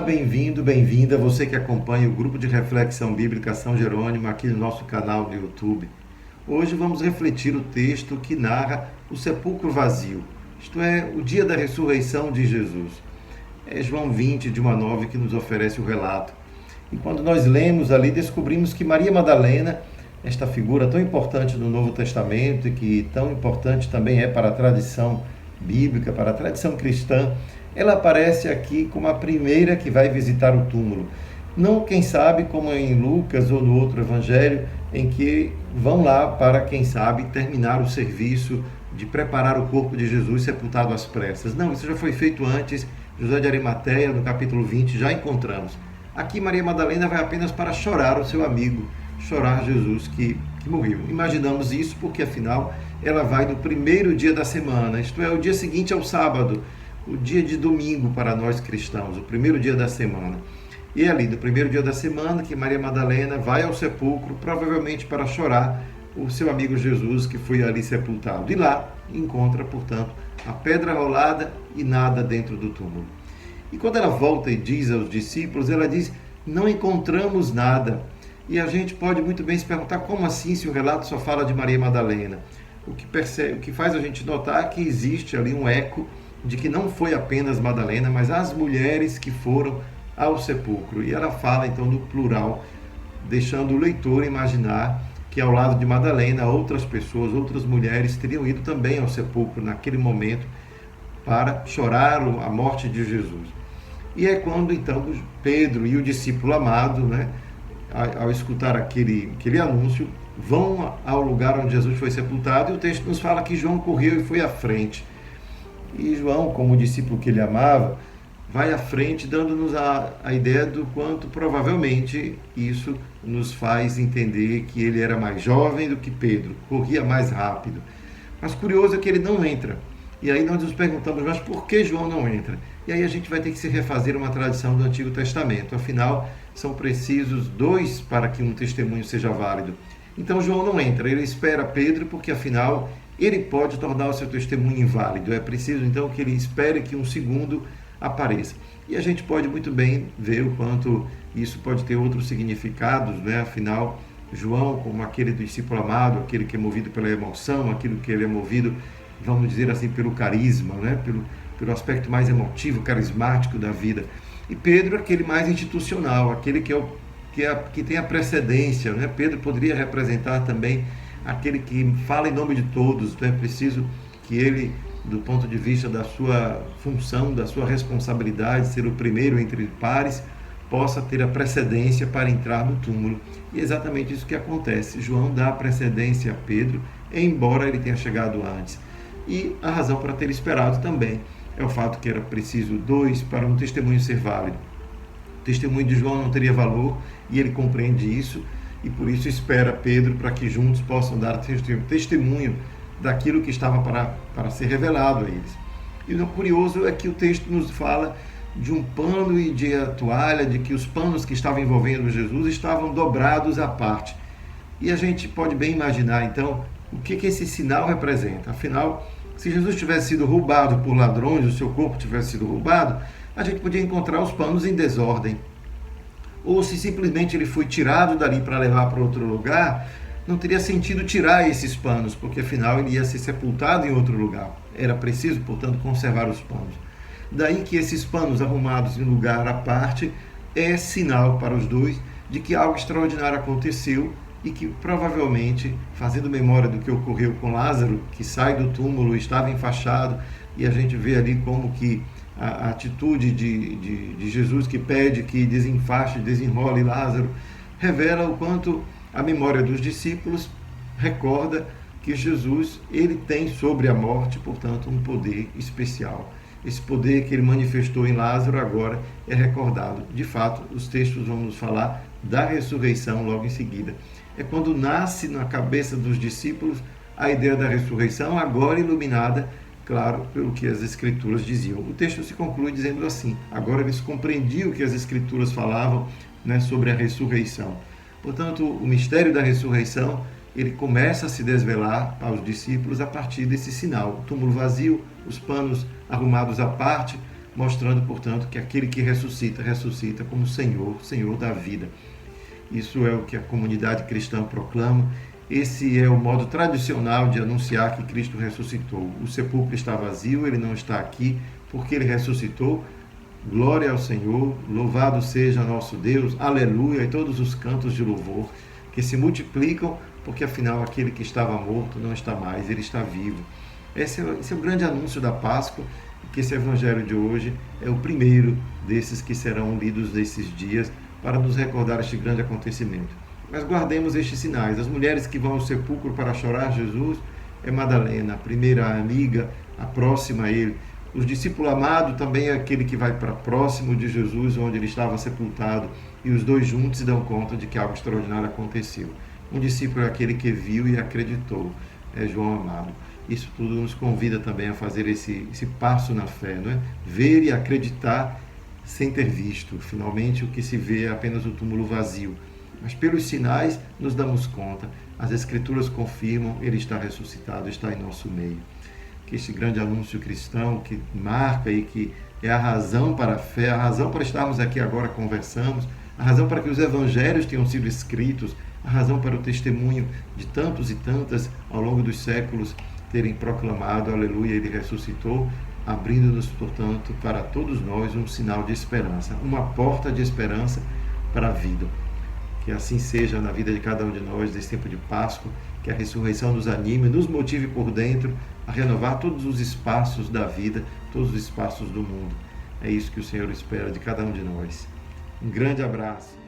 bem-vindo, bem-vinda, você que acompanha o grupo de reflexão bíblica São Jerônimo aqui no nosso canal do YouTube. Hoje vamos refletir o texto que narra o sepulcro vazio, isto é, o dia da ressurreição de Jesus. É João 20, de 1 a 9, que nos oferece o relato. E quando nós lemos ali, descobrimos que Maria Madalena, esta figura tão importante do Novo Testamento e que tão importante também é para a tradição bíblica, para a tradição cristã, ela aparece aqui como a primeira que vai visitar o túmulo. Não, quem sabe, como em Lucas ou no outro evangelho, em que vão lá para, quem sabe, terminar o serviço de preparar o corpo de Jesus sepultado às pressas. Não, isso já foi feito antes. José de Arimateia, no capítulo 20, já encontramos. Aqui Maria Madalena vai apenas para chorar o seu amigo, chorar Jesus que morreu. Imaginamos isso porque, afinal, ela vai no primeiro dia da semana, isto é, o dia seguinte ao sábado, o dia de domingo para nós cristãos, o primeiro dia da semana. E é ali, no primeiro dia da semana, que Maria Madalena vai ao sepulcro, provavelmente para chorar o seu amigo Jesus que foi ali sepultado. E lá encontra, portanto, a pedra rolada e nada dentro do túmulo. E quando ela volta e diz aos discípulos, ela diz, não encontramos nada. E a gente pode muito bem se perguntar, como assim se o relato só fala de Maria Madalena? O que faz a gente notar que existe ali um eco de que não foi apenas Madalena, mas as mulheres que foram ao sepulcro. E ela fala então no plural, deixando o leitor imaginar que ao lado de Madalena, outras pessoas, outras mulheres teriam ido também ao sepulcro naquele momento para chorar a morte de Jesus. E é quando então Pedro e o discípulo amado, ao escutar aquele anúncio, vão ao lugar onde Jesus foi sepultado, e o texto nos fala que João correu e foi à frente. E João, como o discípulo que ele amava, vai à frente, dando-nos a ideia do quanto provavelmente isso nos faz entender que ele era mais jovem do que Pedro, corria mais rápido. Mas curioso é que ele não entra. E aí nós nos perguntamos, mas por que João não entra? E aí a gente vai ter que se refazer uma tradição do Antigo Testamento. Afinal, são precisos dois para que um testemunho seja válido. Então João não entra, ele espera Pedro, porque afinal ele pode tornar o seu testemunho inválido. É preciso então que ele espere que um segundo apareça. E a gente pode muito bem ver o quanto isso pode ter outros significados, Afinal, João, como aquele discípulo amado, aquele que é movido pela emoção, aquilo que ele é movido, vamos dizer assim, pelo carisma, pelo aspecto mais emotivo, carismático da vida. E Pedro, aquele mais institucional, aquele que tem a precedência, Pedro poderia representar também aquele que fala em nome de todos. Então é preciso que ele, do ponto de vista da sua função, da sua responsabilidade, ser o primeiro entre pares, possa ter a precedência para entrar no túmulo. E é exatamente isso que acontece. João dá a precedência a Pedro, embora ele tenha chegado antes. E a razão para ter esperado também é o fato que era preciso dois para um testemunho ser válido. O testemunho de João não teria valor e ele compreende isso, e por isso espera Pedro para que juntos possam dar testemunho daquilo que estava para ser revelado a eles. E o curioso é que o texto nos fala de um pano e de a toalha, de que os panos que estavam envolvendo Jesus estavam dobrados à parte. E a gente pode bem imaginar, então, o que esse sinal representa. Afinal, se Jesus tivesse sido roubado por ladrões, o seu corpo tivesse sido roubado, a gente podia encontrar os panos em desordem. Ou se simplesmente ele foi tirado dali para levar para outro lugar, não teria sentido tirar esses panos, porque afinal ele ia ser sepultado em outro lugar. Era preciso, portanto, conservar os panos. Daí que esses panos arrumados em lugar à parte é sinal para os dois de que algo extraordinário aconteceu e que provavelmente, fazendo memória do que ocorreu com Lázaro, que sai do túmulo, estava enfaixado, e a gente vê ali como que a atitude de Jesus que pede que desenfaixe, desenrole Lázaro, revela o quanto a memória dos discípulos recorda que Jesus, ele tem sobre a morte, portanto, um poder especial. Esse poder que ele manifestou em Lázaro agora é recordado. De fato, os textos vão nos falar da ressurreição logo em seguida. É quando nasce na cabeça dos discípulos a ideia da ressurreição, agora iluminada, claro, pelo que as Escrituras diziam. O texto se conclui dizendo assim, agora eles compreendiam o que as Escrituras falavam, sobre a ressurreição. Portanto, o mistério da ressurreição, ele começa a se desvelar aos discípulos a partir desse sinal. O túmulo vazio, os panos arrumados à parte, mostrando, portanto, que aquele que ressuscita, ressuscita como Senhor, Senhor da vida. Isso é o que a comunidade cristã proclama. Esse é o modo tradicional de anunciar que Cristo ressuscitou. O sepulcro está vazio, ele não está aqui, porque ele ressuscitou. Glória ao Senhor, louvado seja nosso Deus, aleluia, e todos os cantos de louvor que se multiplicam, porque afinal aquele que estava morto não está mais, ele está vivo. Esse é o grande anúncio da Páscoa, que esse evangelho de hoje é o primeiro desses que serão lidos nesses dias para nos recordar este grande acontecimento. Mas guardemos estes sinais. As mulheres que vão ao sepulcro para chorar Jesus é Madalena, a primeira amiga, a próxima a ele. O discípulo amado também é aquele que vai para próximo de Jesus, onde ele estava sepultado, e os dois juntos se dão conta de que algo extraordinário aconteceu. Um discípulo é aquele que viu e acreditou, é João amado. Isso tudo nos convida também a fazer esse passo na fé, não é? Ver e acreditar sem ter visto. Finalmente, o que se vê é apenas o túmulo vazio. Mas pelos sinais nos damos conta, as Escrituras confirmam, ele está ressuscitado, está em nosso meio. Que este grande anúncio cristão que marca e que é a razão para a fé, a razão para estarmos aqui agora conversando, a razão para que os evangelhos tenham sido escritos, a razão para o testemunho de tantos e tantas ao longo dos séculos terem proclamado, aleluia, ele ressuscitou, abrindo-nos, portanto, para todos nós um sinal de esperança, uma porta de esperança para a vida. Que assim seja na vida de cada um de nós nesse tempo de Páscoa, que a ressurreição nos anime, nos motive por dentro a renovar todos os espaços da vida, todos os espaços do mundo. É isso que o Senhor espera de cada um de nós. Um grande abraço.